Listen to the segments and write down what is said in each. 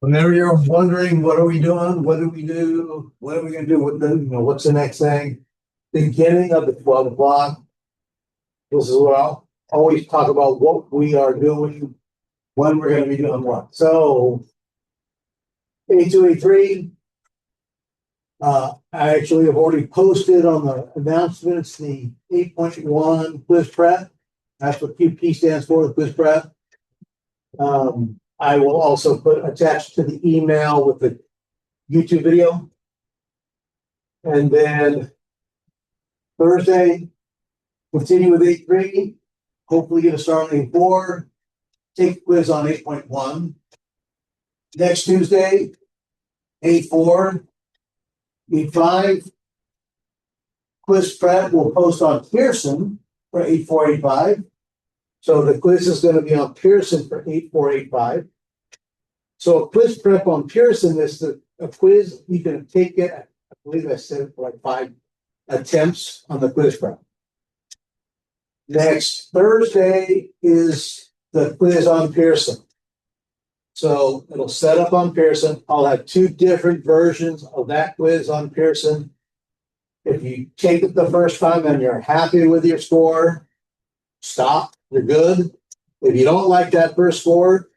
Whenever you're wondering, what are we doing? What do we do? What are we going to do? What's the next thing? Beginning of the 12 o'clock. This is what I'll always talk about what we are doing, when we're going to be doing what. So, A2, A3, I actually have already posted on the announcements the 8.1 quiz prep. That's what QP stands for, the quiz prep. I will also put attached to the email with the YouTube video. And then Thursday, continue with 8.3, hopefully get a start on 8.4, take a quiz on 8.1. Next Tuesday, 8.4, 8.5, quiz prep will post on Pearson for 8.4, 8.5. So the quiz is going to be on Pearson for 8.4, 8.5. So a quiz prep on Pearson is a quiz you can take it, I believe I said it for like 5 attempts on the quiz prep. Next Thursday is the quiz on Pearson. So it'll set up on Pearson. I'll have 2 different versions of that quiz on Pearson. If you take it the first time and you're happy with your score, stop, you're good. If you don't like that first score,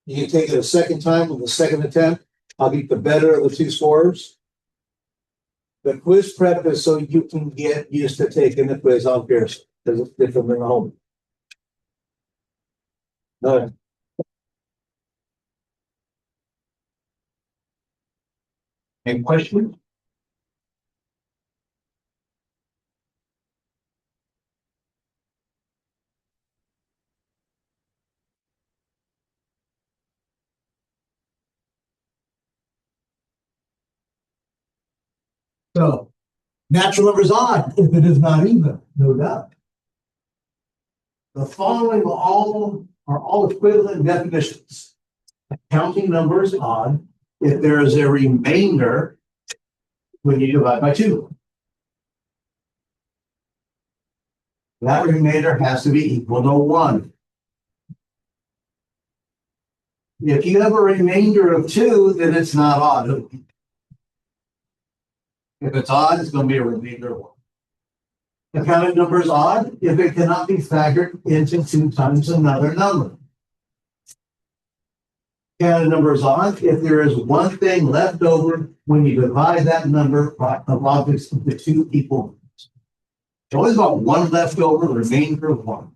you can take it a second time with the second attempt. I'll get the better of the 2 scores. The quiz prep is so you can get used to taking the quiz on Pearson because it's different than the home. No. Any questions? So, natural numbers odd if it is not even, no doubt. The following are all equivalent definitions. Counting numbers odd if there is a remainder when you divide by 2. That remainder has to be equal to 1. If you have a remainder of 2, then it's not odd. If it's odd, it's going to be a remainder of 1. The counted number is odd if it cannot be factored into 2 times another number. Counted number is odd if there is one thing left over when you divide that number of objects into 2 equal numbers. It's always about one left over, remainder of 1.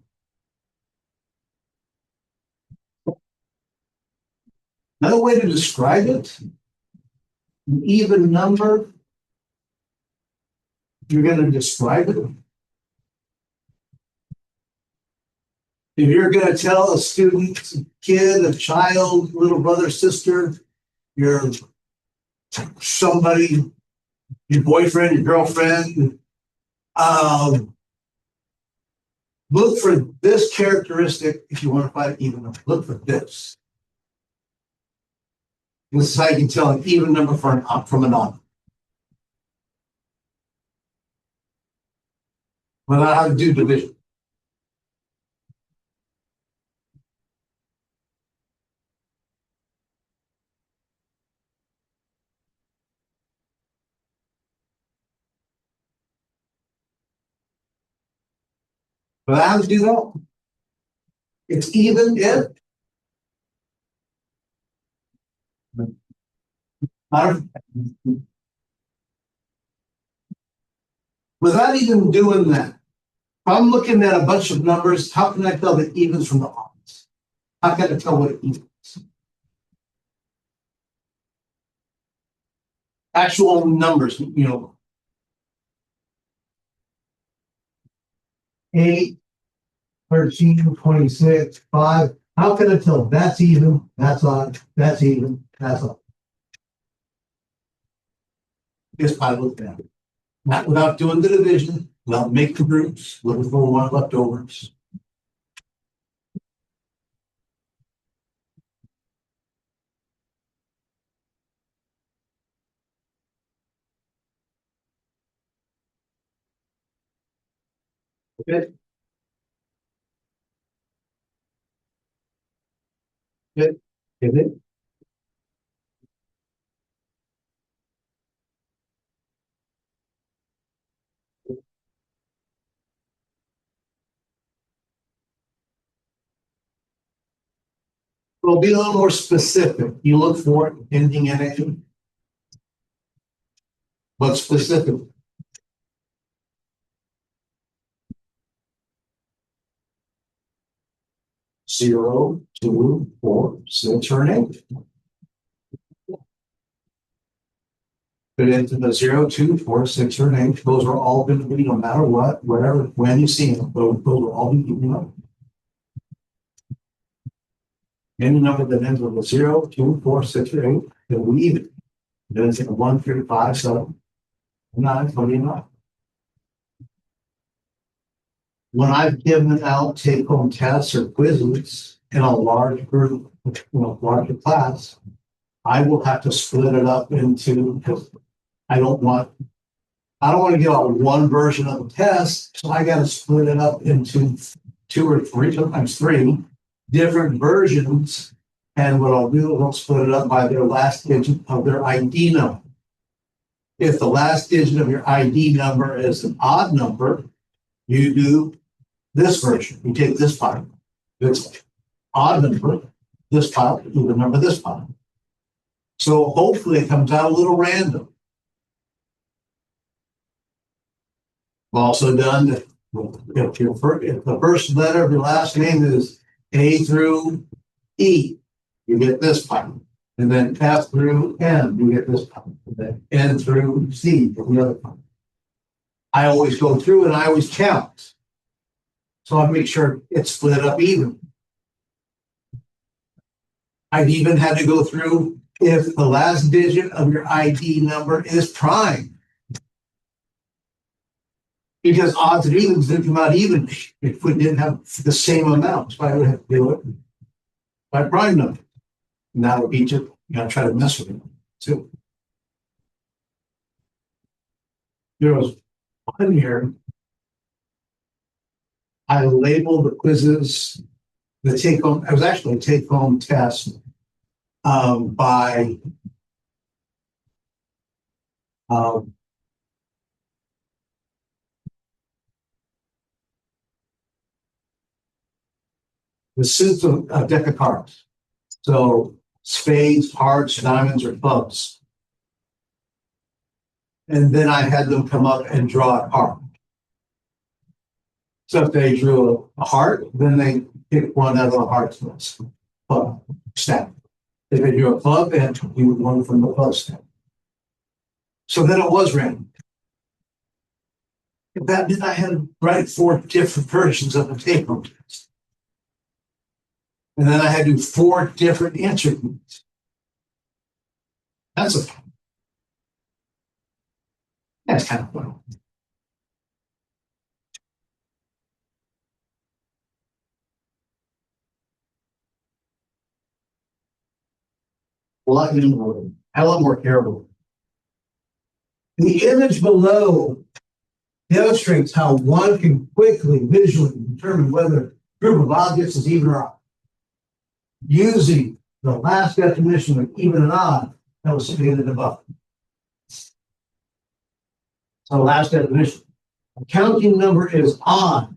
Another way to describe it, an even number, you're going to describe it. If you're going to tell a student, kid, a child, little brother, sister, your somebody, your boyfriend, your girlfriend, look for this characteristic if you want to find an even number. Look for this. This is how you can tell an even number from an odd. Without how to do division. Without how to do that. It's even if without even doing that. If I'm looking at a bunch of numbers, how can I tell the evens from the odds? How can I tell what it evens? Actual numbers, 8, 13, 26, 5. How can I tell that's even, that's odd, that's even, that's odd? Just by looking at it. Not without doing the division, without making the groups, looking for one leftovers. Okay. Good. Is it? Well, be a little more specific. You look for it ending in a. But specific. Zero, 2, 4, 6, or an 8. Put it into the 0, 2, 4, 6, or an 8. Those are all going to be, no matter what, whatever, when you see them, those will all be given up. Any number that ends with a 0, 2, 4, 6, or 8, it will be even. Then it's a 1, 3, 5, 7, 9, 29. When I've given out take-home tests or quizzes in a large group, larger class, I will have to split it up into, because I don't want to give out one version of the test, so I got to split it up into 2 or 3, sometimes 3 different versions. And what I'll do is I'll split it up by their last digit of their ID number. If the last digit of your ID number is an odd number, you do this version. You take this file. It's odd number, this file, even number, this file. So hopefully it comes out a little random. I've also done, if the first letter of your last name is A through E, you get this file. And then F through M, you get this file. And then N through C, you get the other file. I always go through and I always count. So I make sure it's split up even. I've even had to go through if the last digit of your ID number is prime. Because odds and evens didn't come out even if we didn't have the same amount. So I would have to do it by prime number. And that would be just, try to mess with it too. There was one year I labeled the quizzes, the take-home, it was actually a take-home test by the suits of a deck of cards. So spades, hearts, diamonds, or clubs. And then I had them come up and draw a card. So if they drew a heart, then they pick one out of the hearts list. Club stack. If they drew a club, they had to do one from the club stack. So then it was random. That meant I had to write 4 different versions of the take-home test. And then I had to do 4 different answer groups. That's kind of fun. A lot more careful. The image below demonstrates how one can quickly visually determine whether a group of objects is even or odd, using the last definition of even and odd that was stated above. So last definition, a counting number is odd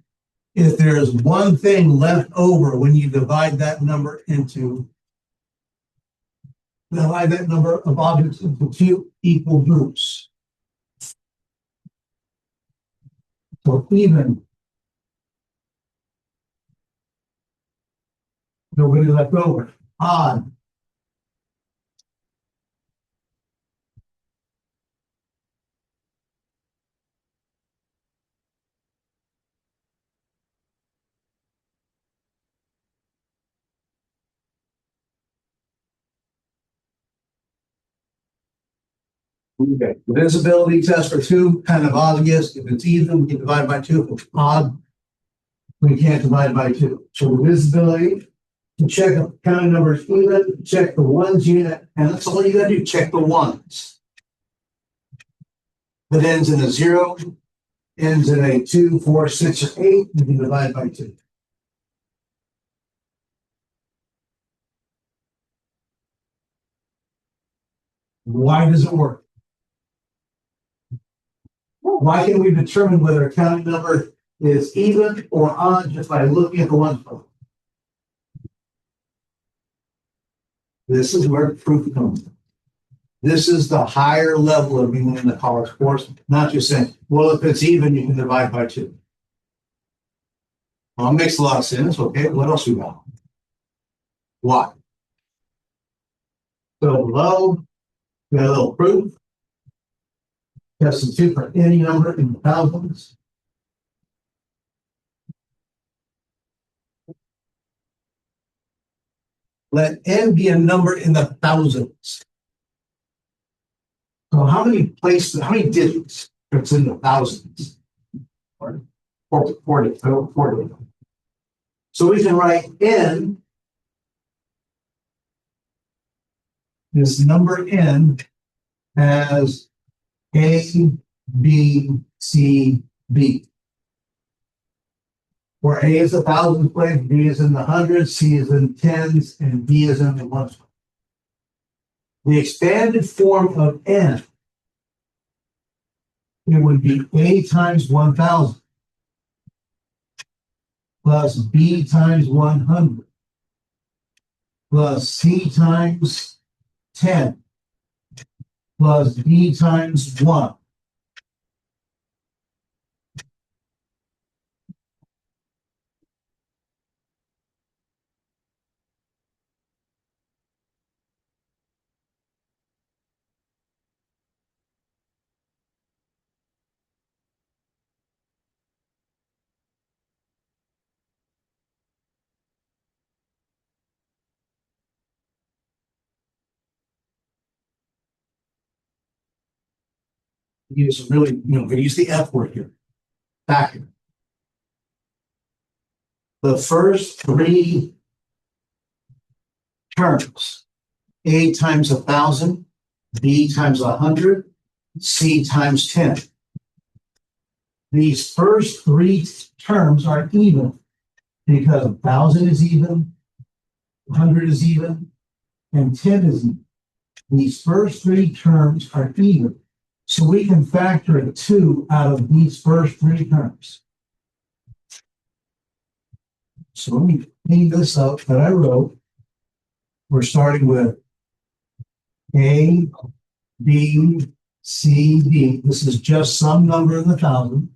if there is one thing left over when you divide that number of objects into 2 equal groups. So even, nobody left over. Odd, okay. The visibility test for 2 kind of obvious. If it's even, we can divide by 2. If it's odd, we can't divide by 2. So the visibility, to check if the counting number is even, check the ones unit, and that's all you gotta do, check the ones. That ends in a 0, ends in a 2, 4, 6, or 8, you can divide by 2. Why does it work? Why can we determine whether a counting number is even or odd just by looking at the ones? This is where proof comes in. This is the higher level of being in the college course, not just saying, well, if it's even, you can divide by 2. Well, it makes a lot of sense. Okay, what else we got? Why? So below, we got a little proof. Substitute for any number in thousands. Let n be a number in the thousands. So how many digits it's in the thousands? 40. So we can write n this number n as A, B, C, B. Where A is 1,000 place, B is in the hundreds, C is in tens, and D is in the ones. The expanded form of n, it would be A times 1,000 plus B times 100 plus C times 10 plus D times 1. Use really, use the F word here. Back here. The first 3 terms, A times 1,000, B times 100, C times 10. These first 3 terms are even because 1,000 is even, 100 is even, and 10 is even. These first 3 terms are even. So we can factor a 2 out of these first 3 terms. So let me clean this up that I wrote. We're starting with A, B, C, D. This is just some number in the 1,000.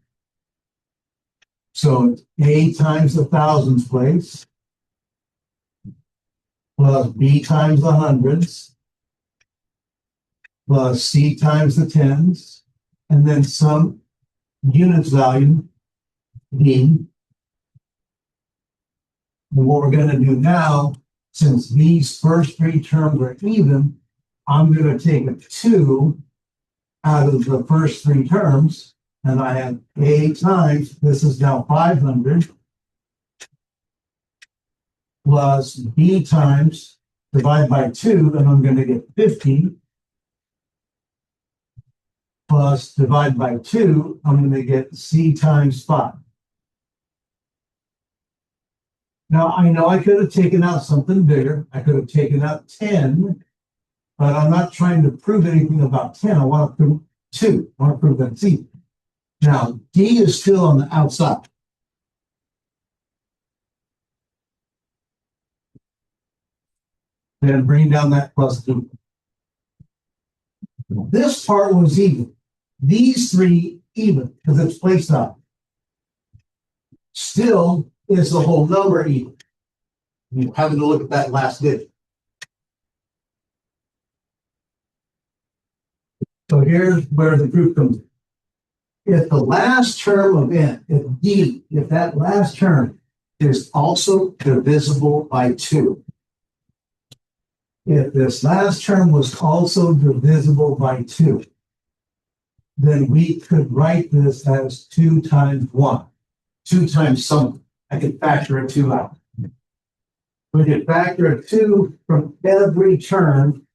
So it's A times the thousands place plus B times the hundreds plus C times the tens, and then some units value, D. And what we're going to do now, since these first 3 terms are even, I'm going to take a 2 out of the first 3 terms, and I have A times, this is now 500, plus B times, divide by 2, and I'm going to get 50, plus divide by 2, I'm going to get C times 5. Now, I know I could have taken out something bigger. I could have taken out 10, but I'm not trying to prove anything about 10. I want to prove 2. I want to prove that it's even. Now, D is still on the outside. Then bring down that plus 2. This part was even. These 3 even, because it's placed out. Still, is the whole number even? You're having to look at that last digit. So here's where the proof comes in. If the last term of n, if that last term is also divisible by 2, if this last term was also divisible by 2, then we could write this as 2 times 1, 2 times something. I could factor a 2 out. We could factor a 2 from every term,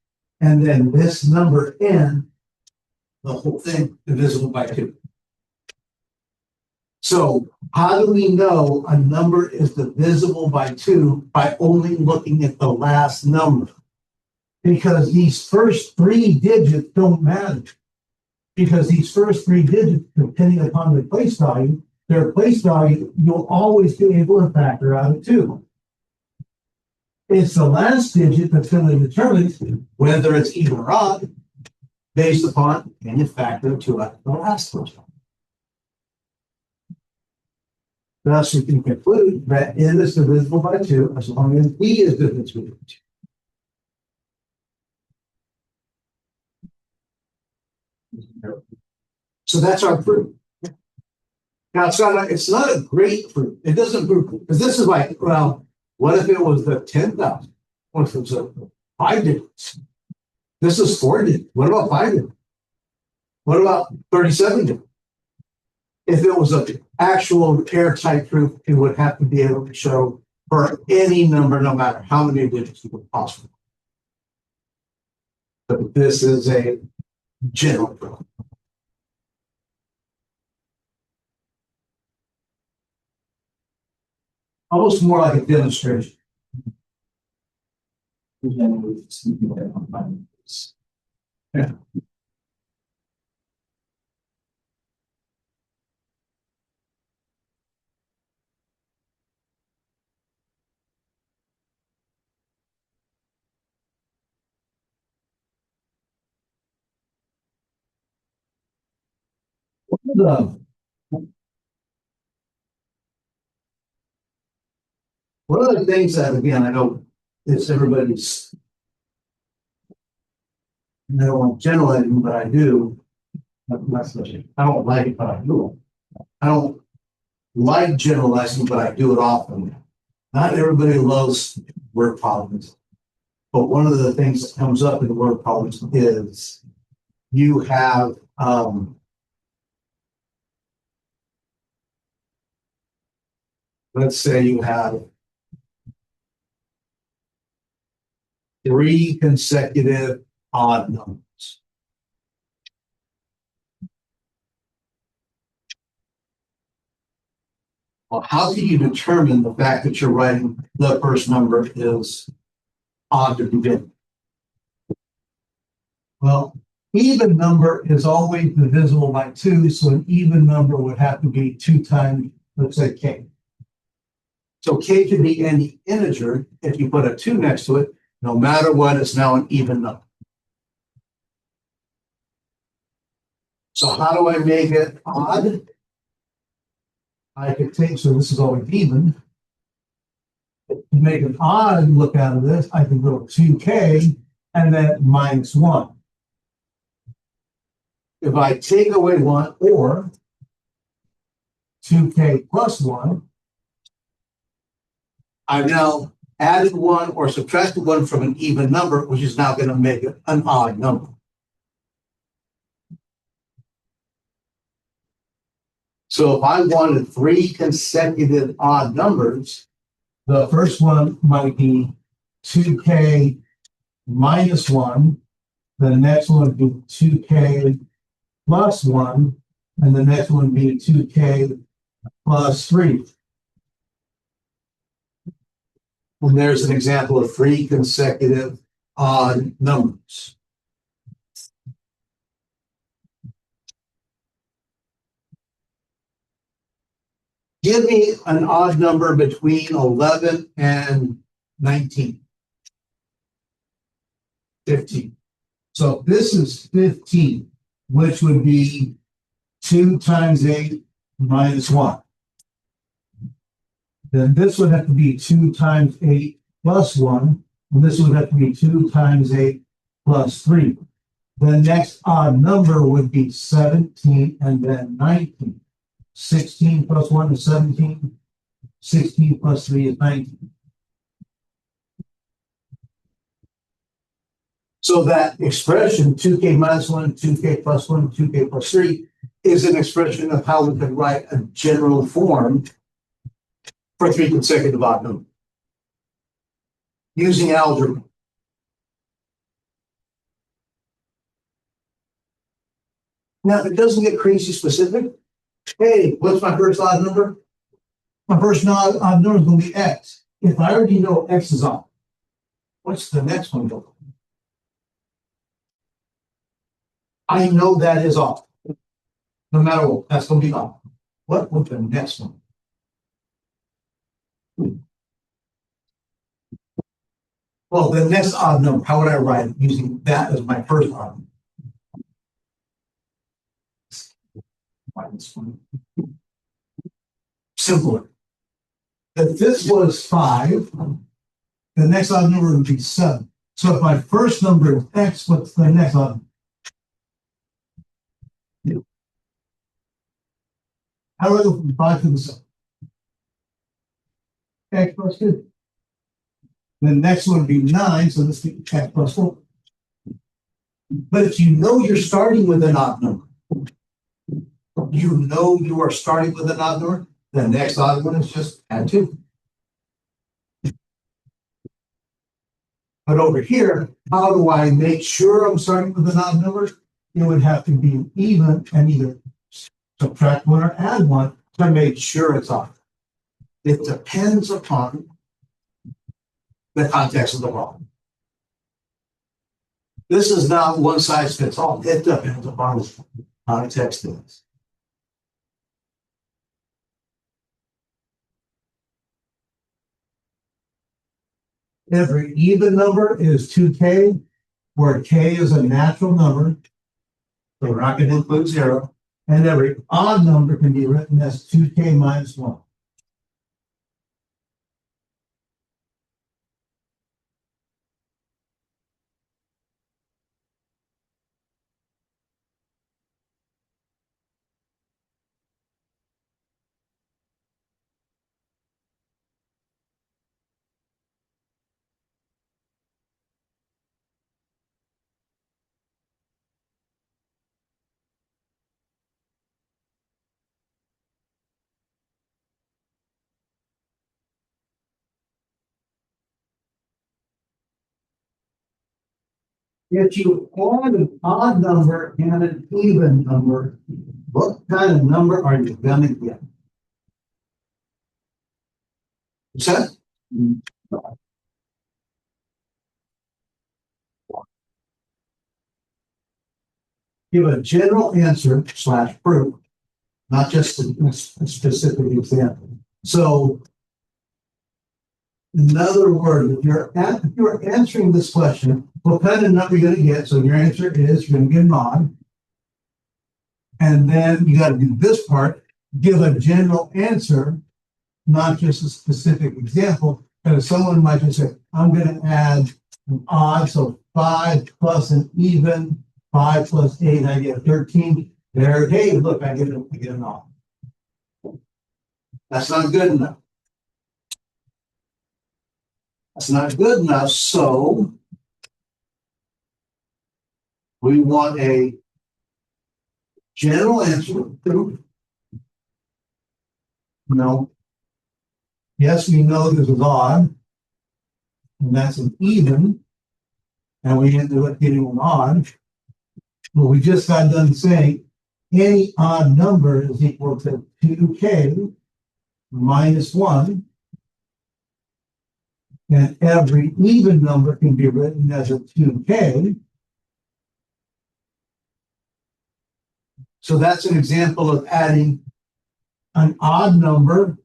and then this number n, the whole thing divisible by 2. So how do we know a number is divisible by 2 by only looking at the last number? Because these first 3 digits don't matter. Because these first 3 digits, depending upon the place value, their place value, you'll always be able to factor out a 2. It's the last digit that's going to determine whether it's even or odd based upon can you factor to the last digit. Thus, we can conclude that n is divisible by 2 as long as b is divisible by 2. So that's our proof. Now, it's not a great proof. It doesn't prove, because this is like, well, what if it was the 10,000? What if it was a 5 digits? This is 4 digits. What about 5 digits? What about 37 digits? If it was an actual airtight proof, it would have to be able to show for any number, no matter how many digits it would possibly. But this is a general proof. Almost more like a demonstration. Yeah. One of the things that, again, I know it's everybody's, I don't want generalizing, but I do. I don't like it, but I do it. I don't like generalizing, but I do it often. Not everybody loves word problems. But one of the things that comes up in the word problems is you have let's say you have 3 consecutive odd numbers. Well, how can you determine the fact that you're writing the first number is odd to begin? Well, even number is always divisible by 2, so an even number would have to be 2 times, let's say, k. So k can be any integer. If you put a 2 next to it, no matter what, it's now an even number. So how do I make it odd? I could take, so this is always even. To make an odd look out of this, I can go 2k and then minus 1. If I take away 1 or 2k plus 1, I've now added 1 or subtracted 1 from an even number, which is now going to make it an odd number. So if I wanted 3 consecutive odd numbers, the first one might be 2k minus 1. The next one would be 2k plus 1. And the next one would be 2k plus 3. And there's an example of 3 consecutive odd numbers. Give me an odd number between 11 and 19. 15. So this is 15, which would be 2 times 8 minus 1. Then this would have to be 2 times 8 plus 1. And this would have to be 2 times 8 plus 3. The next odd number would be 17 and then 19. 16 plus 1 is 17. 16 plus 3 is 19. So that expression, 2k minus 1, 2k plus 1, 2k plus 3, is an expression of how we can write a general form for 3 consecutive odd numbers using algebra. Now, it doesn't get crazy specific. Hey, what's my first odd number? My first odd number is going to be x. If I already know x is odd, what's the next one going to be? I know that is odd. No matter what, that's going to be odd. What would the next one? Well, the next odd number, how would I write it using that as my first odd number? Simpler. If this was 5, the next odd number would be 7. So if my first number is x, what's the next odd number? How do I go from 5 to the 7? X plus 2. The next one would be 9, so this would be x plus 4. But if you know you're starting with an odd number, you know you are starting with an odd number, the next odd one is just add 2. But over here, how do I make sure I'm starting with an odd number? It would have to be even and either subtract 1 or add 1 to make sure it's odd. It depends upon the context of the problem. This is not one size fits all. It depends upon the context of this. Every even number is 2k, where k is a natural number, so we're not going to include 0. And every odd number can be written as 2k minus 1. If you add an odd number and an even number, what kind of number are you going to get? What's that? Give a general answer / proof, not just a specific example. So, in other words, if you're answering this question, what kind of number you're going to get? So your answer is you're going to get an odd. And then you got to do this part, give a general answer, not just a specific example. Because someone might just say, I'm going to add an odd, so 5 plus an even, 5 plus 8, I get 13. There, hey, look, I get an odd. That's not good enough. That's not good enough, so we want a general answer. No. Yes, we know this is odd, and that's an even, and we ended up getting an odd. But we just got done saying any odd number is equal to 2k minus 1. And every even number can be written as a 2k. So that's an example of adding an odd number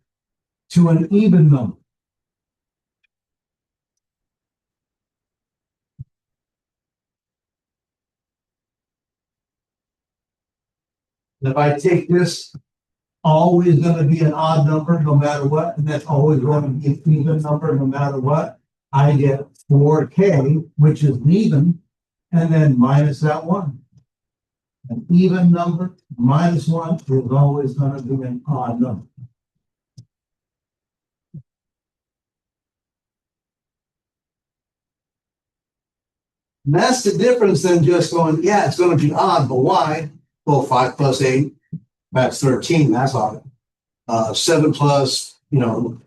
to an even number. If I take this, always going to be an odd number no matter what, and that's always going to be an even number no matter what, I get 4k, which is even, and then minus that 1. An even number minus 1 is always going to be an odd number. And that's the difference than just going, yeah, it's going to be odd, but why? Well, 5 plus 8, that's 13, that's odd. 7 plus, 10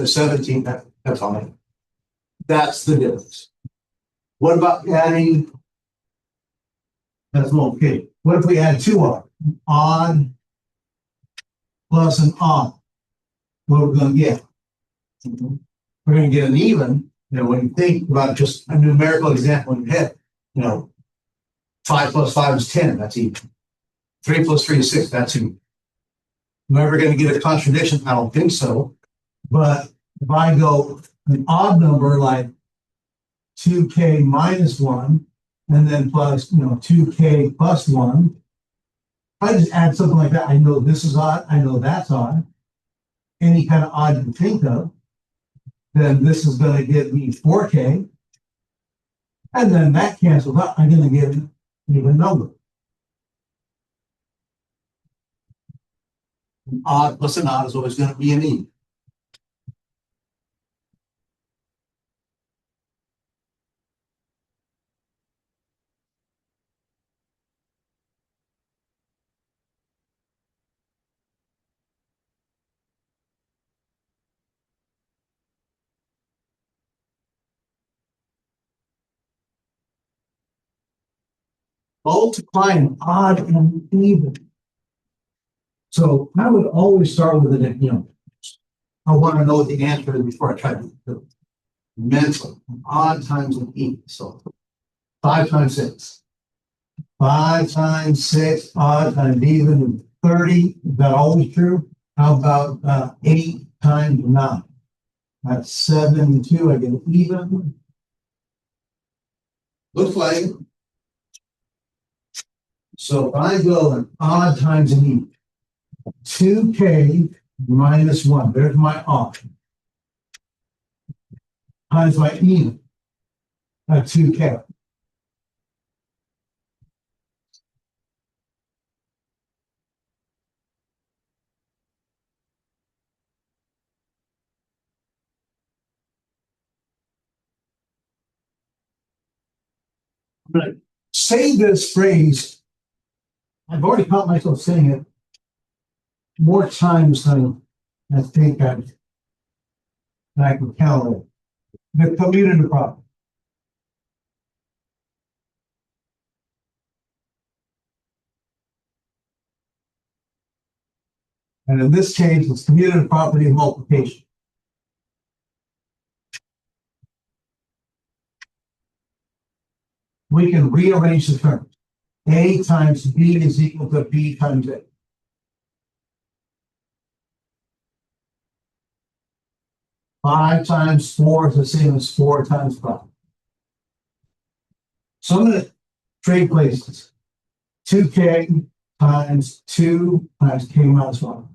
is 17, that's odd. That's the difference. What about adding? That's okay. What if we add 2 odd? Odd plus an odd. What are we going to get? We're going to get an even. When you think about just a numerical example in your head, 5 plus 5 is 10, that's even. 3 plus 3 is 6, that's even. Am I ever going to get a contradiction? I don't think so. But if I go an odd number like 2k minus 1, and then plus, 2k plus 1. I just add something like that. I know this is odd. I know that's odd. Any kind of odd you can think of. Then this is going to give me 4k. And then that cancels out. I'm going to get an even number. An odd plus an odd is always going to be an even. Multiply an odd and even. So I would always start with an, I want to know what the answer is before I try to do it. Mentally, odd times an even. So 5 times 6. 5 times 6, odd times even, 30. Is that always true? How about 8 times 9? That's 72. I get an even. Looks like. So if I go an odd times an even, 2k minus 1. There's my odd. Times my even at 2k. I'm going to say this phrase. I've already caught myself saying it more times than I think I can count it. The commutative property. And in this case, it's commutative property of multiplication. We can rearrange the terms. A times B is equal to B times A. Five times 4 is the same as 4 times 5. So I'm going to trade places. 2k times 2 times k minus 1.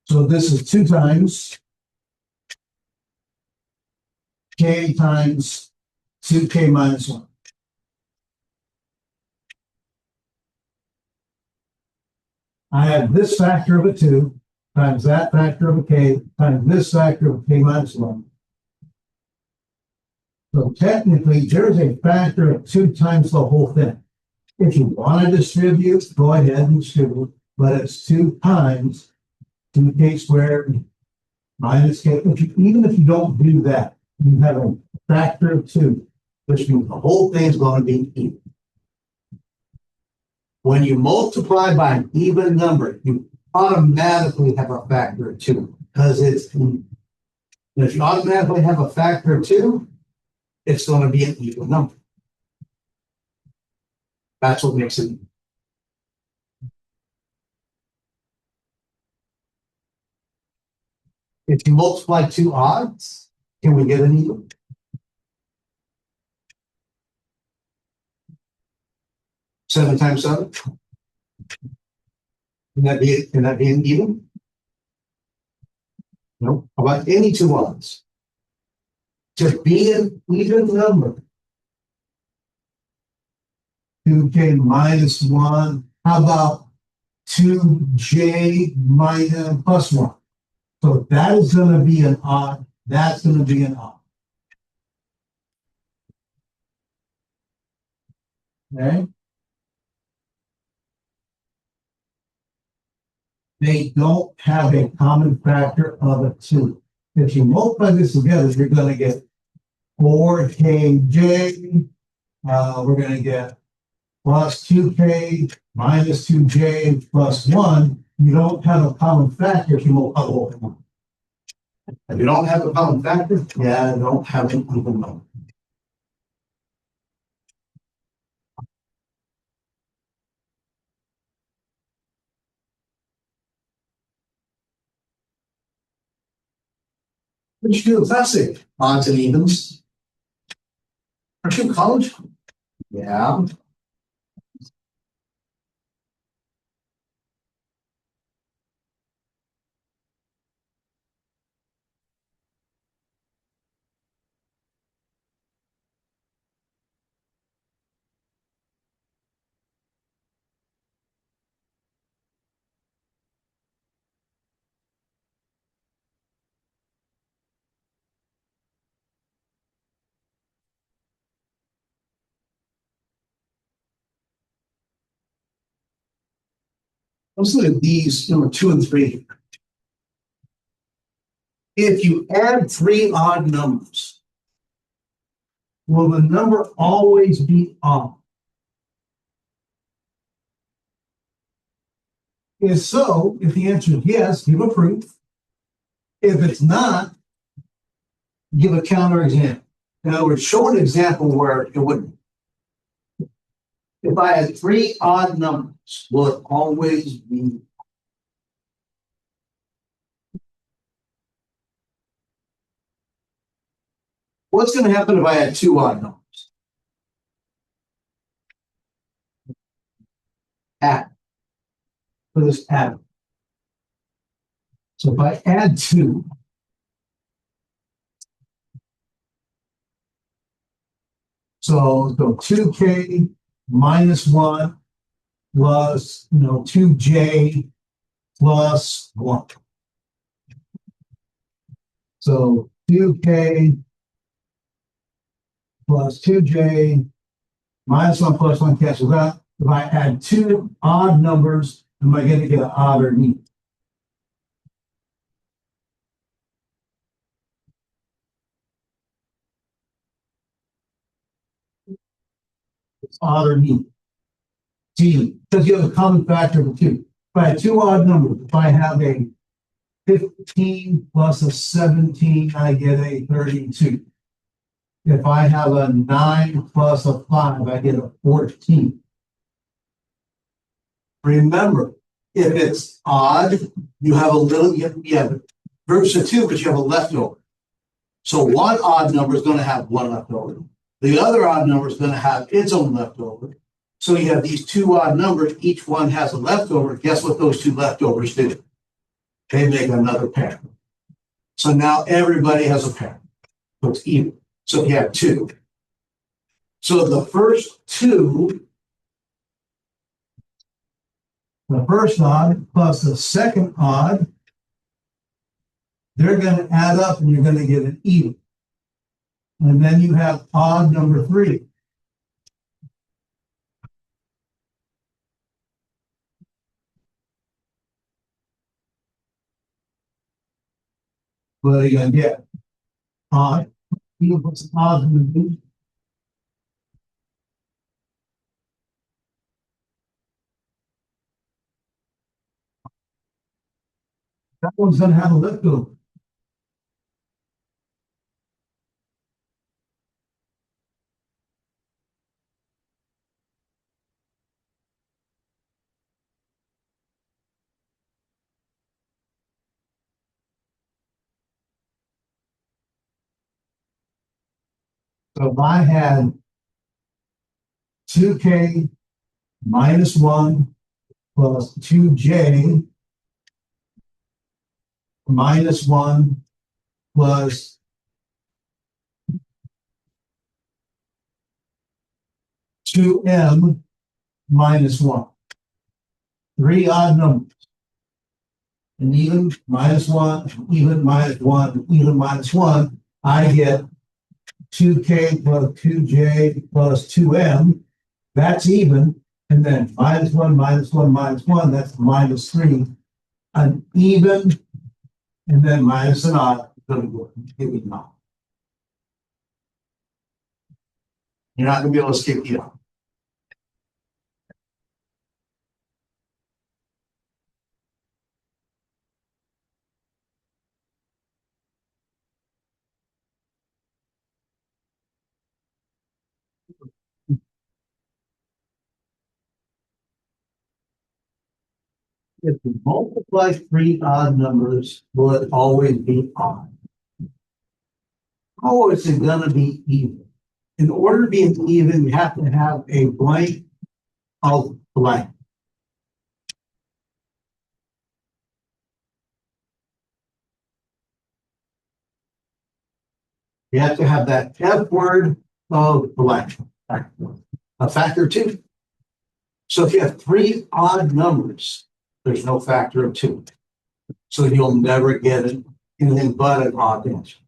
So this is 2 times k times 2k minus 1. I have this factor of a 2 times that factor of a k times this factor of k minus 1. So technically, there's a factor of 2 times the whole thing. If you want to distribute, go ahead and distribute, but it's 2 times 2k squared minus k. Even if you don't do that, you have a factor of 2, which means the whole thing is going to be even. When you multiply by an even number, you automatically have a factor of 2 because it's even. And if you automatically have a factor of 2, it's going to be an even number. That's what makes it even. If you multiply 2 odds, can we get an even? Seven times 7? Can that be an even? No. How about any 2 odds? To be an even number, 2k minus 1. How about 2j minus plus 1? So that is going to be an odd. That's going to be an odd. Okay? They don't have a common factor of a 2. If you multiply this together, you're going to get 4kj. We're going to get plus 2k minus 2j plus 1. You don't have a common factor if you multiply the whole thing. If you don't have a common factor, yeah, you don't have an even number. What'd you do? Classic. Odds and evens. Aren't you in college? Yeah. Let's look at these number 2 and 3. If you add 3 odd numbers, will the number always be odd? If so, if the answer is yes, give a proof. If it's not, give a counterexample. In other words, show an example where it wouldn't. If I had 3 odd numbers, will it always be? What's going to happen if I had 2 odd numbers? Add. For this add. So if I add 2, so 2k minus 1 plus 2j plus 1. So 2k plus 2j minus 1 plus 1 cancels out. If I add 2 odd numbers, am I going to get an odd or an even? It's odd or even. It's even, because you have a common factor of 2. If I have 2 odd numbers, if I have a 15 plus a 17, I get a 32. If I have a 9 plus a 5, I get a 14. Remember, if it's odd, you have a little, you have groups of 2, but you have a leftover. So one odd number is going to have 1 leftover. The other odd number is going to have its own leftover. So you have these 2 odd numbers, each one has a leftover. Guess what those 2 leftovers do? They make another pair. So now everybody has a pair. So it's even. So you have 2. So the first 2, the first odd plus the second odd, they're going to add up and you're going to get an even. And then you have odd number 3. What are you going to get? Odd. Even what's odd in the that one's going to have a leftover. So if I had 2k minus 1 plus 2j minus 1 plus 2m minus 1. 3 odd numbers. An even minus 1, even minus 1, even minus 1. I get 2k plus 2j plus 2m. That's even. And then minus 1, minus 1, minus 1. That's minus 3. An even, and then minus an odd. Give me an odd. You're not going to be able to skip the odd. If you multiply 3 odd numbers, will it always be odd? how is it gonna be even? In order to be even, we have to have a blank of blank. You have to have that F word of blank, a factor of 2. So if you have 3 odd numbers, there's no factor of 2. So you'll never get anything but an odd answer.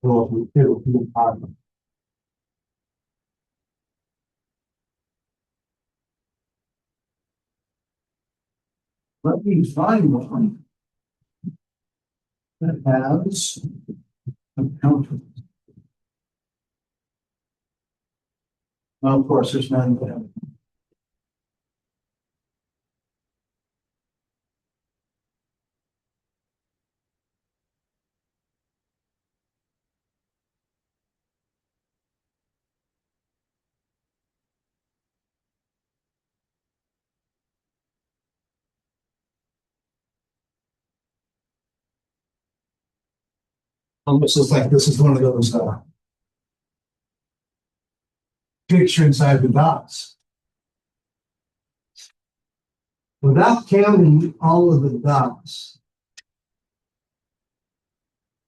So it'll be odd. Let me find one that has a counter. Well, of course, there's none of them. Almost looks like this is one of those picture inside the dots. Without counting all of the dots,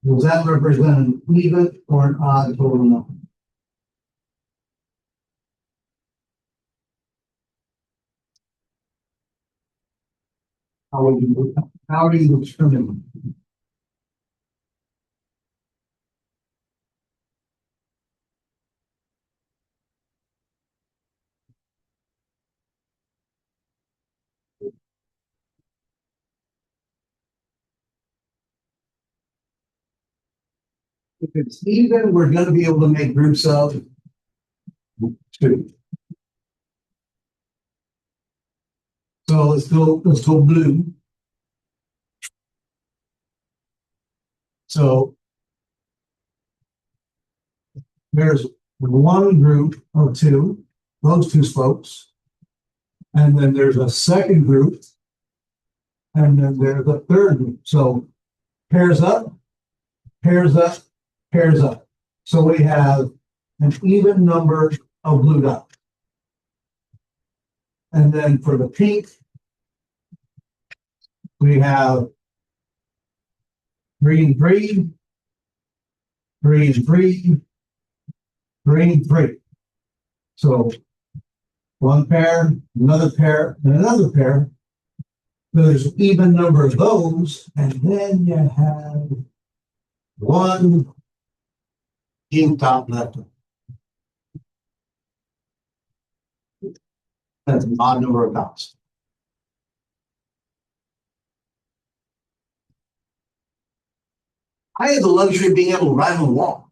does that represent an even or an odd total number? How do you determine? If it's even, we're going to be able to make groups of 2. So let's go blue. So there's one group of 2, those 2 slopes. And then there's a second group. And then there's a third group. So pairs up, pairs up, pairs up. So we have an even number of blue dots. And then for the pink, we have green 3, green 3, green 3. So one pair, another pair, and another pair. There's an even number of those, and then you have one pink top left. That's an odd number of dots. I have the luxury of being able to write on the wall.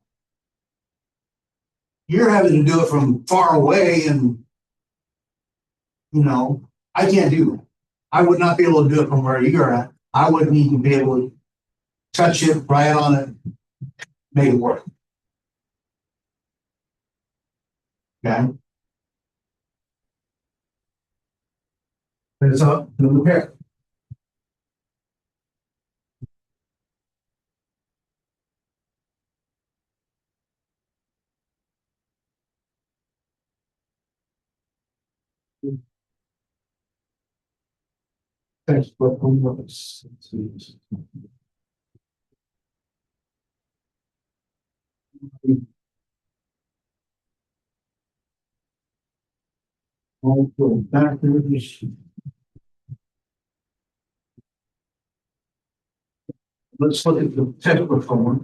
You're having to do it from far away, and I can't do that. I would not be able to do it from where you're at. I wouldn't even be able to touch it, write on it, make it work. Okay. It's up to the pair. Textbook homeworks. Also factors. Let's look at the textbook homework.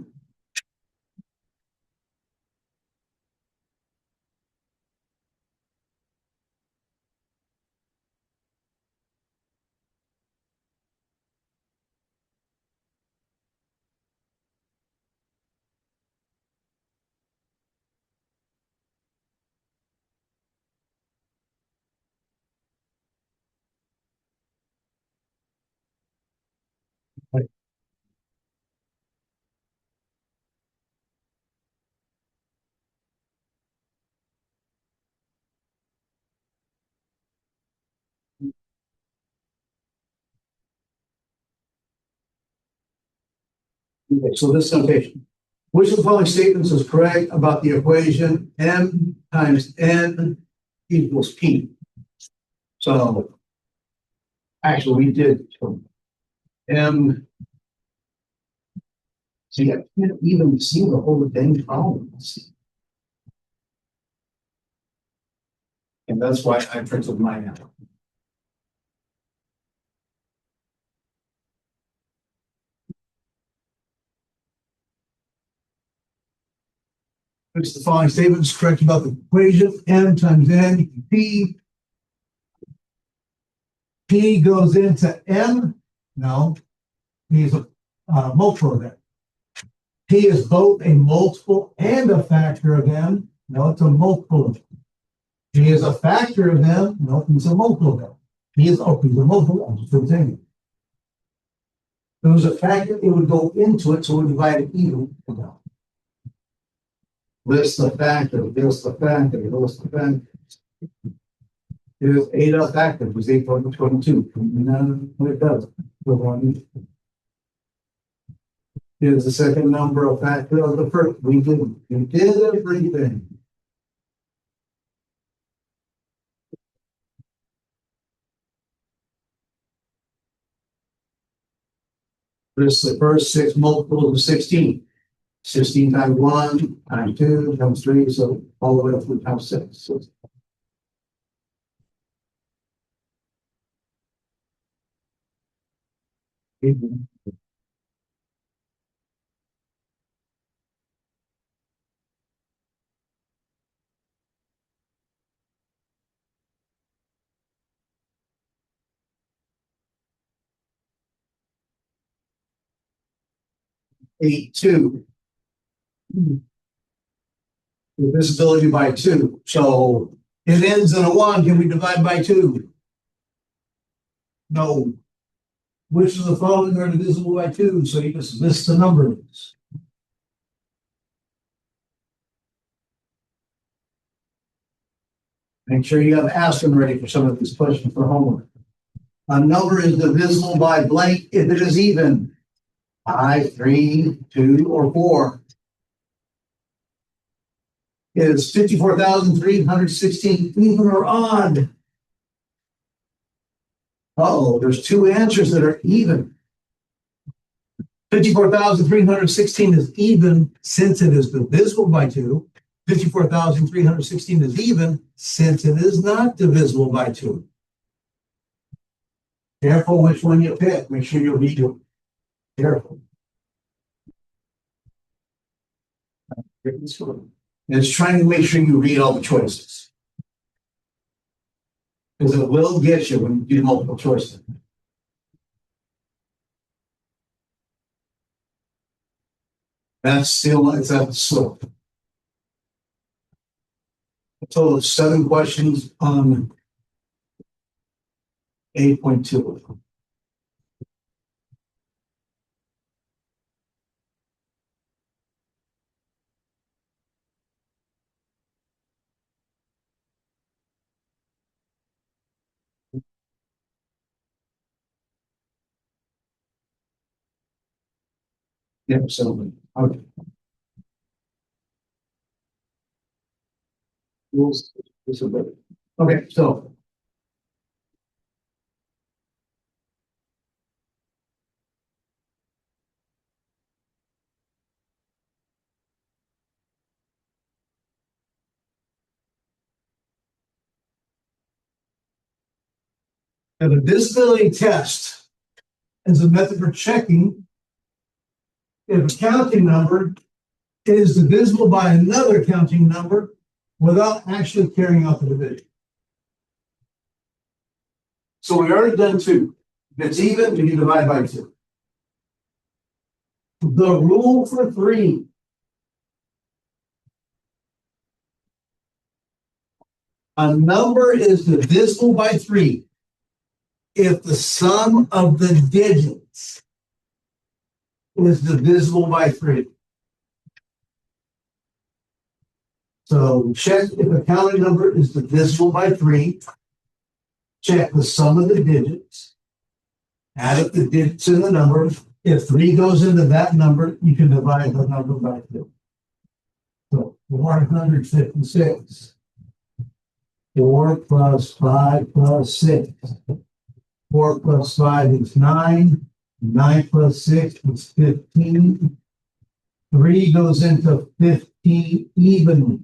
Okay, so this notation. Which of the following statements is correct about the equation m times n equals p? So actually we did m. See, I can't even see the whole dang problem. And that's why I printed mine out. Which of the following statements is correct about the equation m times n equals p? P goes into m. No, P is a multiple of that. P is both a multiple and a factor of m. No, it's a multiple of them. P is a factor of m. No, it's a multiple of them. P is a multiple of them. If it was a factor, it would go into it, so we divide it even. List the factor, list the factor, list the factor. Here's 8 of factors, was 8.22. None of it does. Here's the second number of factor of the first. We did everything. This is the first 6 multiples of 16. 16 times 1 times 2 times 3, so all the way up to times 6. So 8, 2. Divisibility by 2. So it ends in a 1. Can we divide by 2? No. Which of the following are divisible by 2? So you just list the numbers. Make sure you have Aspen ready for some of these questions for homework. A number is divisible by blank if it is even. 5, 3, 2, or 4. Is 54,316 even or odd? Uh-oh, there's 2 answers that are even. 54,316 is even since it is divisible by 2. 54,316 is even since it is not divisible by 2. Careful which one you pick. Make sure you read it. Careful. It's trying to make sure you read all the choices. Because it will get you when you do multiple choices. That's still, it's a slope. A total of 7 questions on 8.2. Yeah, so okay. Rules. Okay, so a divisibility test is a method for checking if a counting number is divisible by another counting number without actually carrying out the division. So we already done 2. If it's even, we can divide by 2. The rule for 3. A number is divisible by 3 if the sum of the digits is divisible by 3. So check if a counting number is divisible by 3. Check the sum of the digits. Add up the digits in the number. If 3 goes into that number, you can divide the number by 2. So 456. 4 plus 5 plus 6. 4 plus 5 is 9. 9 plus 6 is 15. 3 goes into 15 evenly.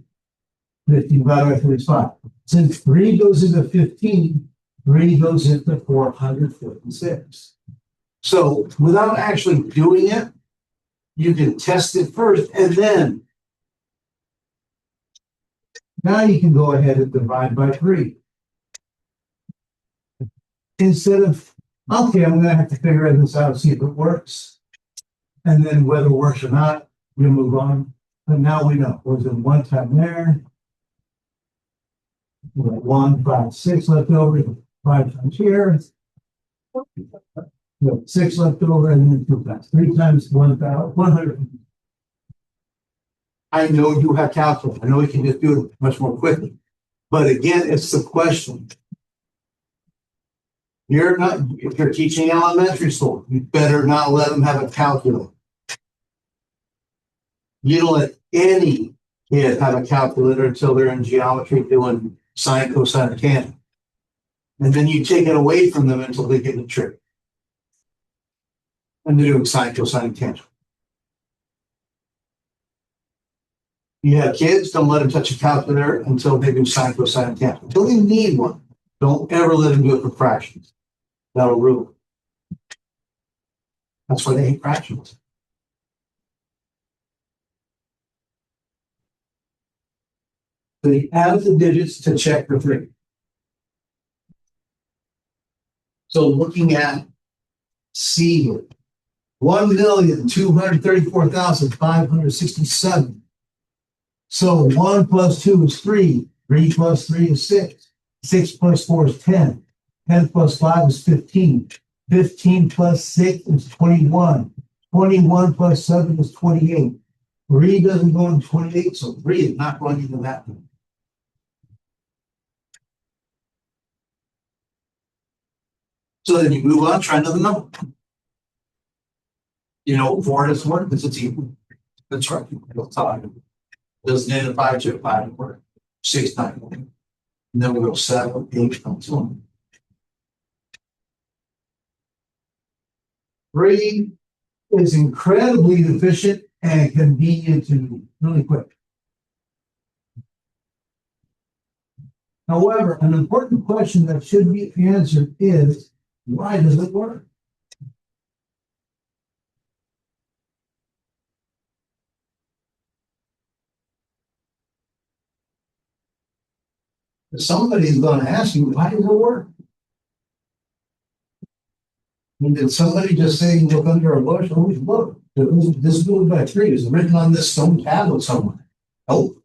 15 divided by 3 is 5. Since 3 goes into 15, 3 goes into 456. So without actually doing it, you can test it first, and then now you can go ahead and divide by 3. Instead of, okay, I'm going to have to figure this out, see if it works. And then whether it works or not, we'll move on. But now we know. Was it 1 time there? We got 1, 5, 6 left over. 5 times here. 6 left over, and then 2 times. 3 times 100. I know you have calculus. I know you can just do it much more quickly. But again, it's the question. If you're teaching elementary school, you better not let them have a calculator. You don't let any kid have a calculator until they're in geometry doing sine, cosine, tangent. And then you take it away from them until they get the trick. And they're doing sine, cosine, tangent. You have kids, don't let them touch a calculator until they do sine, cosine, tangent. Until they need one. Don't ever let them do it for fractions. That'll ruin. That's why they hate fractions. So you add the digits to check for 3. So looking at C here, 1,234,567. So 1 plus 2 is 3. 3 plus 3 is 6. 6 plus 4 is 10. 10 plus 5 is 15. 15 plus 6 is 21. 21 plus 7 is 28. 3 doesn't go into 28, so 3 is not going into that one. So then you move on, try another number. You know, 4 doesn't work because it's equal. That's right. Doesn't end in 5 to 5 work. 6, 9, 1. And then we'll go 7, 8, and so on. 3 is incredibly efficient and convenient to do really quick. However, an important question that should be answered is, why does it work? Somebody's going to ask you, why does it work? And did somebody just say, look under a bush? Oh, look, this is moved by 3. It's written on this stone tablet somewhere. Oh.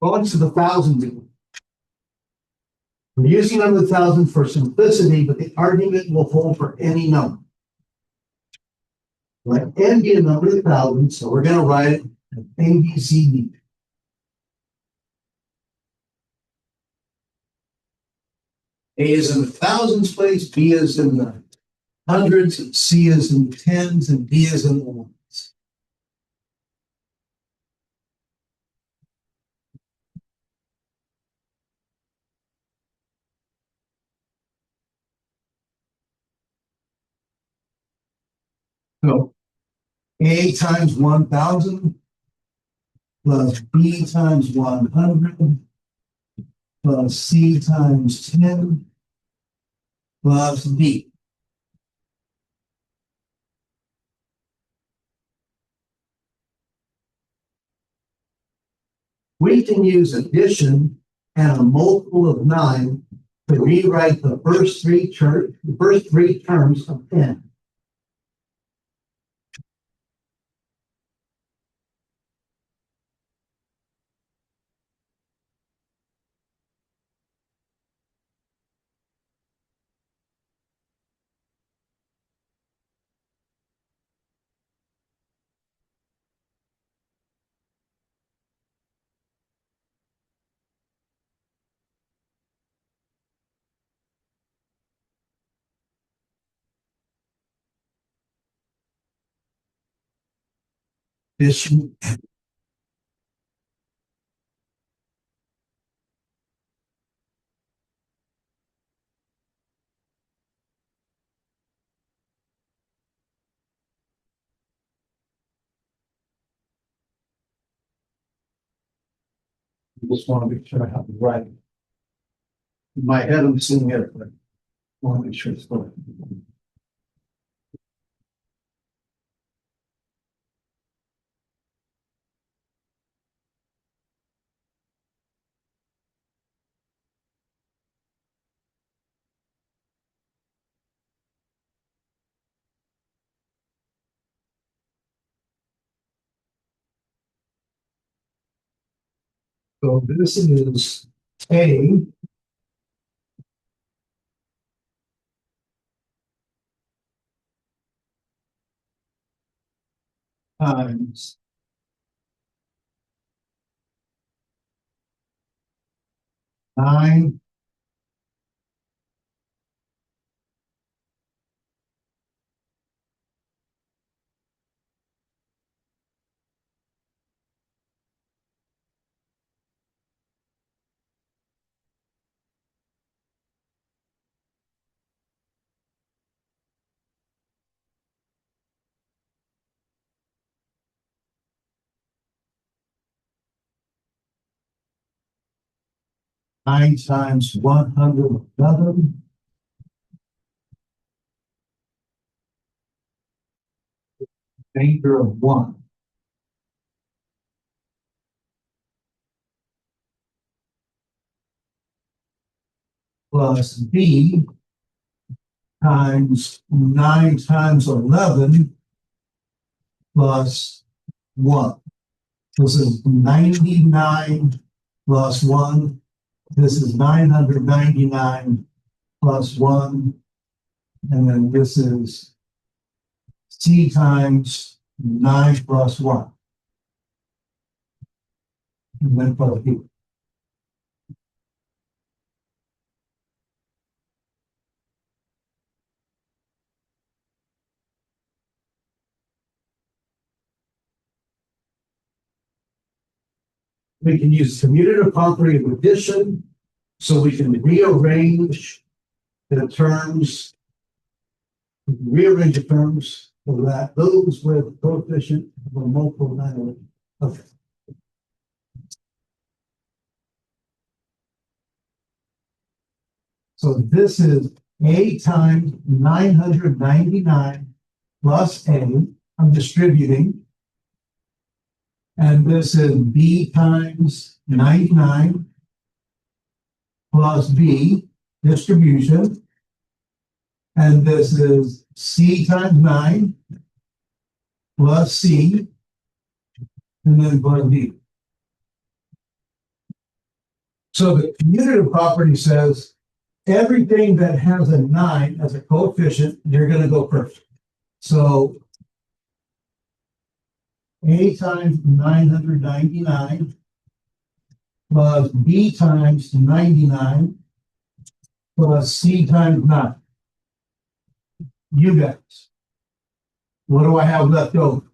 Going to the 1,000. We're using number 1,000 for simplicity, but the argument will hold for any number. Let n be a number of 1,000, so we're going to write it as A, B, C, D. A is in the thousands place, B is in the hundreds, C is in the tens, and D is in the ones. So A times 1,000 plus B times 100 plus C times 10 plus D. We can use addition and a multiple of 9 to rewrite the first three terms of n. issue. I just want to make sure I have it right. In my head, I'm seeing it, but I want to make sure it's correct. So this is A times 9 times 111 factor of 1 plus B times 9 times 11 plus 1. This is 99 plus 1. This is 999 plus 1. And then this is C times 9 plus 1. And then plus B. We can use commutative property of addition, so we can rearrange the terms so that those with coefficient of a multiple value. Okay. So this is A times 999 plus A. I'm distributing. And this is B times 99 plus B, distribution. And this is C times 9 plus C, and then plus B. So the commutative property says everything that has a 9 as a coefficient, you're going to go first. So A times 999 plus B times 99 plus C times 9. You guys, what do I have left over?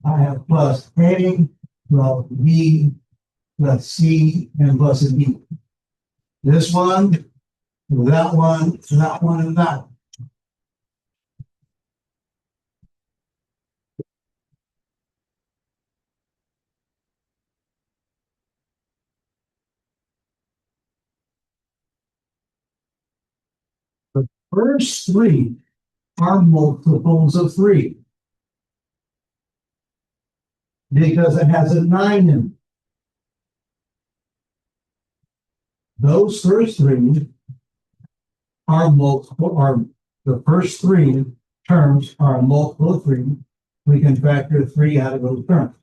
I have plus A plus B plus C and plus a D. This one, that one, that one, and that one. The first three are multiples of 3 because it has a 9 in it. Those first three are the first three terms are a multiple of 3. We can factor 3 out of those terms.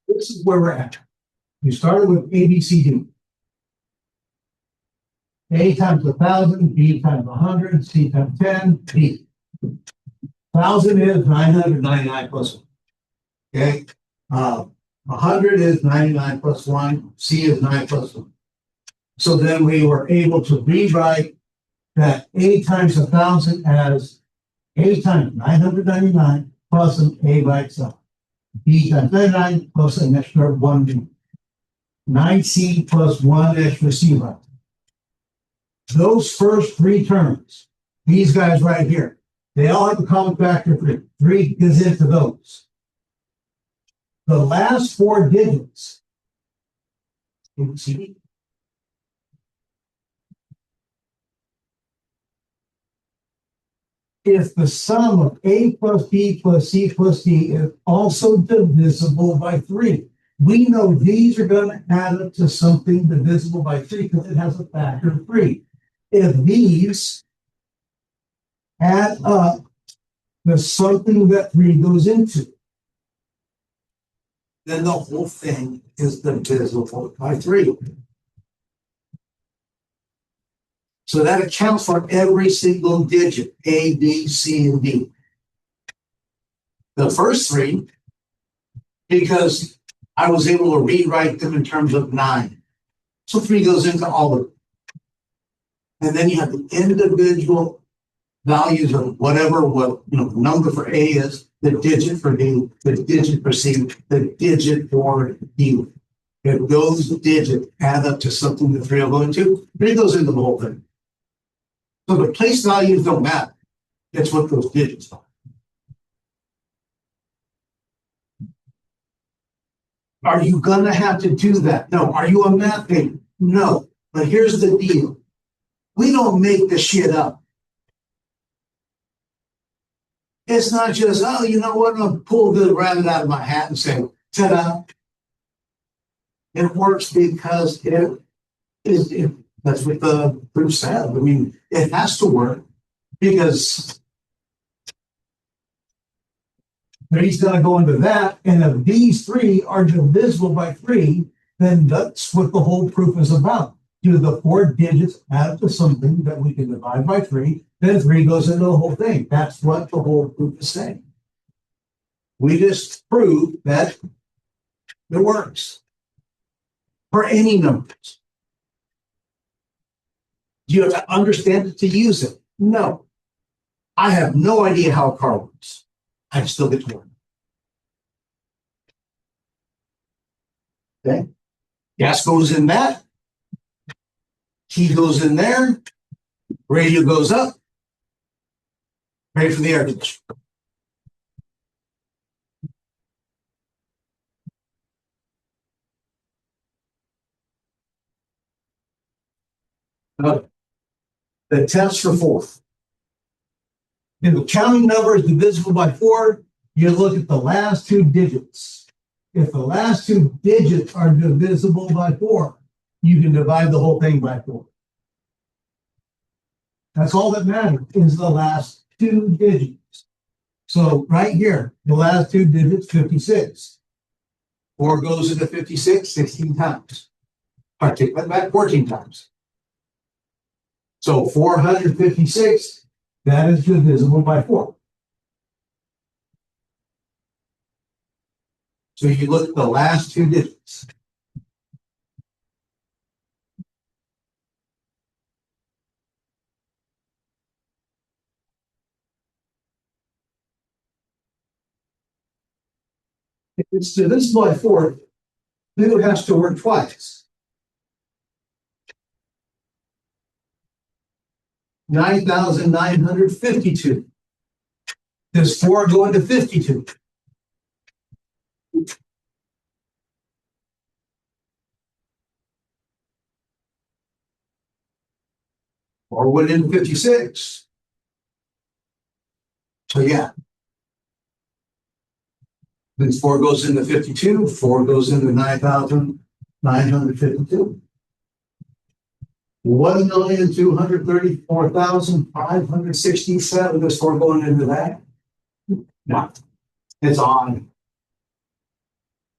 This is where we're at. You started with A, B, C, D. A times 1,000, B times 100, C times 10, D. 1,000 is 999 plus 1. Okay. 100 is 99 plus 1. C is 9 plus 1. So then we were able to rewrite that A times 1,000 as A times 999 plus an A by itself. B times 99 plus an extra 1B. 9C plus 1 extra C by. Those first three terms, these guys right here, they all have a common factor of 3. 3 goes into those. The last 4 digits, if the sum of A plus B plus C plus D is also divisible by 3, we know these are going to add up to something divisible by 3 because it has a factor of 3. If these add up to something that 3 goes into, then the whole thing is divisible by 3. So that accounts for every single digit, A, B, C, and D. The first 3, because I was able to rewrite them in terms of 9. So 3 goes into all of them. And then you have the individual values of whatever the number for A is, the digit for D, the digit for C, the digit for D. If those digits add up to something that 3 will go into, 3 goes into the whole thing. So the place values don't matter. It's what those digits are. Are you going to have to do that? No. Are you a math major? No. But here's the deal. We don't make the shit up. It's not just, oh, you know what? I'll pull the rabbit out of my hat and say, ta-da. It works because that's what the proof said. I mean, it has to work because he's going to go into that. And if these 3 are divisible by 3, then that's what the whole proof is about. Do the 4 digits add up to something that we can divide by 3? Then 3 goes into the whole thing. That's what the whole proof is saying. We just proved that it works for any numbers. Do you have to understand it to use it? No. I have no idea how a car works. I still get to work. Okay. Gas goes in that. Key goes in there. Radio goes up. Ready for the air conditioner. The test for 4. If the counting number is divisible by 4, you look at the last 2 digits. If the last 2 digits are divisible by 4, you can divide the whole thing by 4. That's all that matters is the last 2 digits. So right here, the last 2 digits, 56. 4 goes into 56 16 times. I take that back 14 times. So 456, that is divisible by 4. So you look at the last 2 digits. it's divisible by 4, then it has to work twice. 9,952. Does 4 go into 52? Or went into 56? So yeah. Then 4 goes into 52, 4 goes into 9,952. 1,234,567. Does 4 going into that? No. It's on.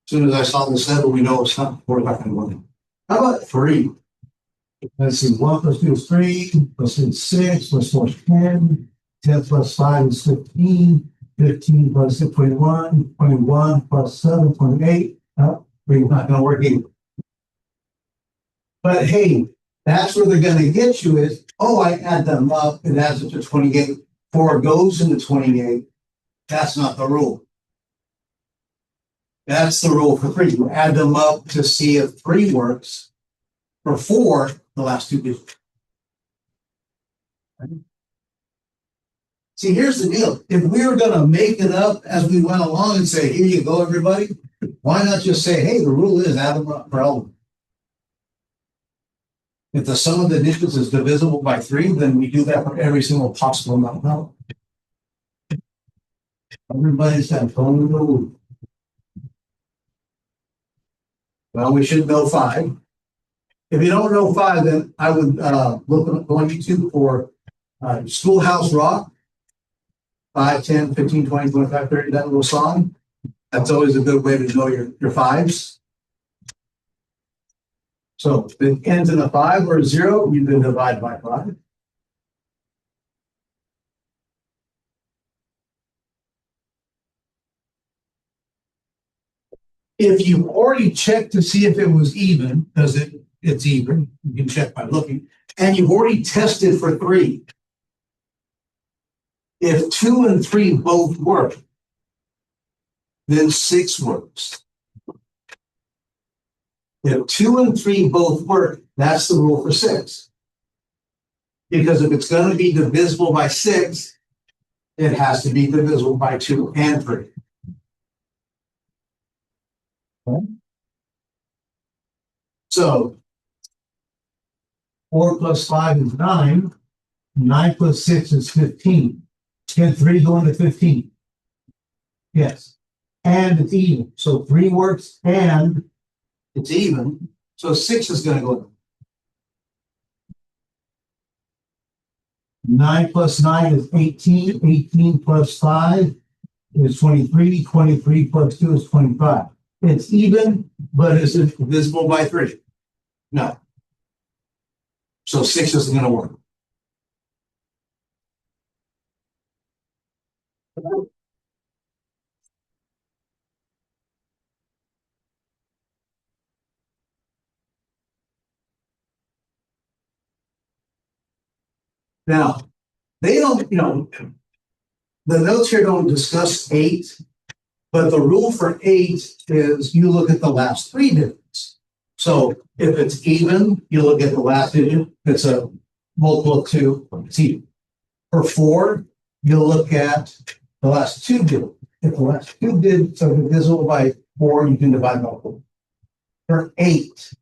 As soon as I saw the 7, we know it's not 4 back in 1. How about 3? Let's see, 1 plus 2 is 3, plus 2 is 6, plus 4 is 10, 10 plus 5 is 15, 15 plus 6, 21, 21 plus 7, 28. Oh, we're not going to work either. But hey, that's where they're going to get you is, oh, I add them up, it adds up to 28. 4 goes into 28. That's not the rule. That's the rule for 3. You add them up to see if 3 works. For 4, the last 2 do. See, here's the deal. If we were going to make it up as we went along and say, here you go, everybody, why not just say, hey, the rule is add them up for element. If the sum of the digits is divisible by 3, then we do that for every single possible amount. No. Everybody's got phone rule. Well, we should know 5. If you don't know 5, then I would look on YouTube for Schoolhouse Rock, 5, 10, 15, 20, 25, 30, that little song. That's always a good way to know your 5s. So if it ends in a 5 or a 0, you can divide by 5. If you've already checked to see if it was even, because it's even, you can check by looking, and you've already tested for 3. If 2 and 3 both work, then 6 works. If 2 and 3 both work, that's the rule for 6. Because if it's going to be divisible by 6, it has to be divisible by 2 and 3. Okay. So 4 plus 5 is 9. 9 plus 6 is 15. Can 3 go into 15? Yes. And it's even. So 3 works and it's even. So 6 is going to go in. 9 plus 9 is 18. 18 plus 5 is 23. 23 plus 2 is 25. It's even, but is it divisible by 3? No. So 6 isn't going to work. Now, they don't, the notes here don't discuss 8, but the rule for 8 is you look at the last 3 digits. So if it's even, you look at the last digit. If it's a multiple of 2, it's even. For 4, you look at the last 2 digits. If the last 2 digits are divisible by 4, you can divide by 4. For 8,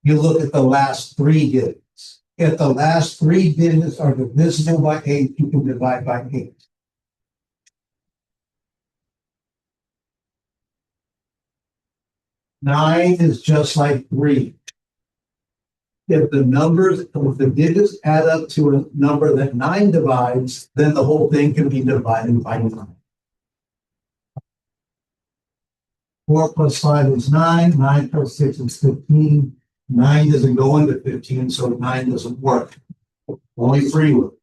you look at the last 3 digits. If the last 3 digits are divisible by 8, you can divide by 8. Nine is just like 3. If the digits add up to a number that 9 divides, then the whole thing can be divided by 9. 4 plus 5 is 9. 9 plus 6 is 15. 9 doesn't go into 15, so 9 doesn't work. Only 3 work.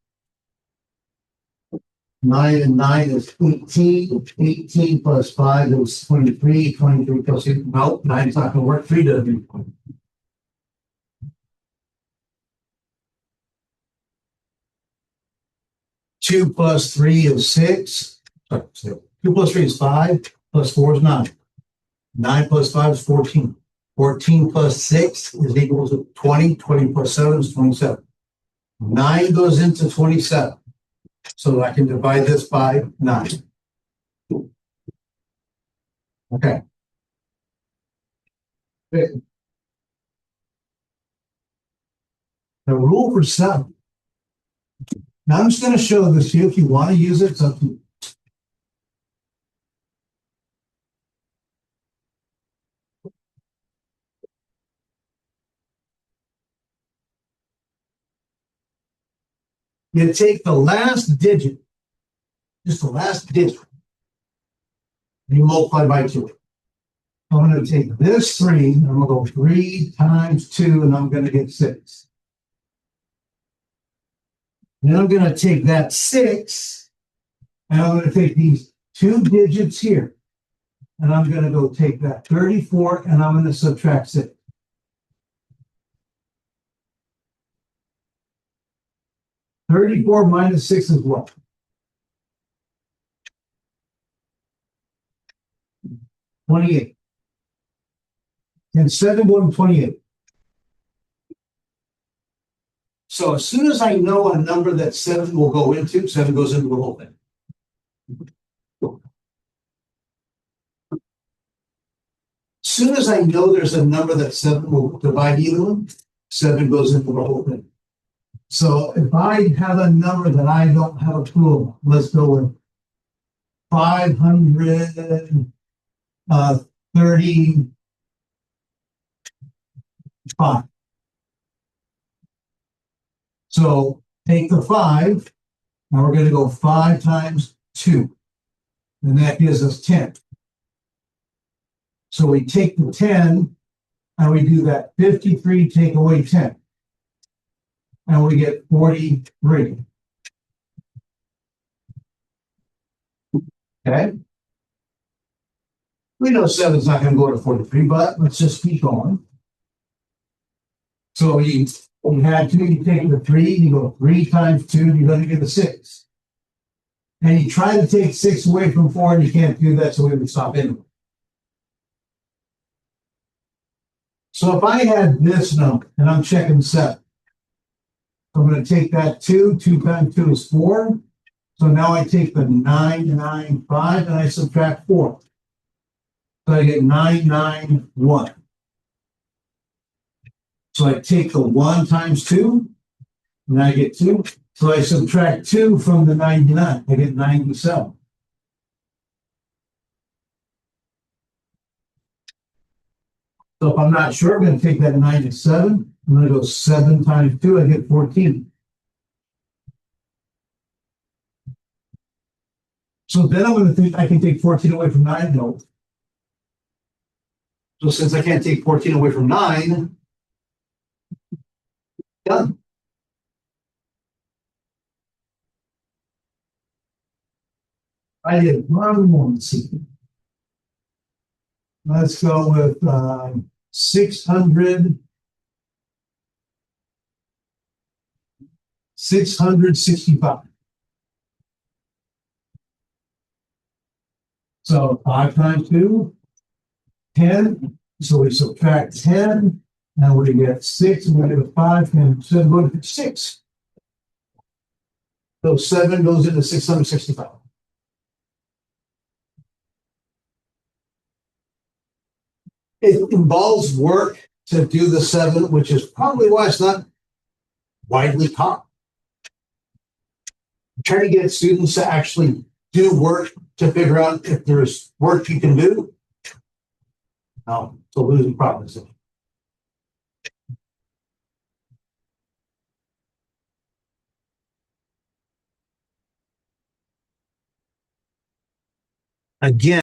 9 and 9 is 18. 18 plus 5 is 23. 23 plus 8. No, 9 is not going to work. 3 doesn't work. 2 plus 3 is 6. 2 plus 3 is 5. Plus 4 is 9. 9 plus 5 is 14. 14 plus 6 is equal to 20. 20 plus 7 is 27. 9 goes into 27. So I can divide this by 9. Okay. The rule for 7. Now I'm just going to show this to you. If you want to use it, it's up to you. You take the last digit, just the last digit, and you multiply by 2. I'm going to take this 3, and I'm going to go 3 times 2, and I'm going to get 6. Then I'm going to take that 6, and I'm going to take these 2 digits here, and I'm going to go take that 34, and I'm going to subtract 6. 34 minus 6 is what? 28. And 7 go to 28. So as soon as I know a number that 7 will go into, 7 goes into the whole thing. As soon as I know there's a number that 7 will divide evenly, 7 goes into the whole thing. So if I have a number that I don't have a clue of, let's go with 535. So take the 5, and we're going to go 5 times 2, and that gives us 10. So we take the 10, and we do that 53 take away 10, and we get 43. Okay? We know 7 is not going to go to 43, but let's just keep going. So you had 2, you take the 3, you go 3 times 2, you're going to get a 6. And you try to take 6 away from 4, and you can't do that, so we would stop anyway. So if I had this number, and I'm checking 7, I'm going to take that 2. 2 times 2 is 4. So now I take the 995, and I subtract 4. So I get 991. So I take the 1 times 2, and I get 2. So I subtract 2 from the 99. I get 97. So if I'm not sure, I'm going to take that 97. I'm going to go 7 times 2. I get 14. So then I'm going to think I can take 14 away from 9. No. So since I can't take 14 away from 9, done. I did one more. Let's see. Let's go with 665. So 5 times 2, 10. So we subtract 10. Now we get 6. And we get a 5. And 7 goes to 6. So 7 goes into 665. It involves work to do the 7, which is probably why it's not widely taught. Try to get students to actually do work to figure out if there's work you can do. No, it's a losing proposition. Again.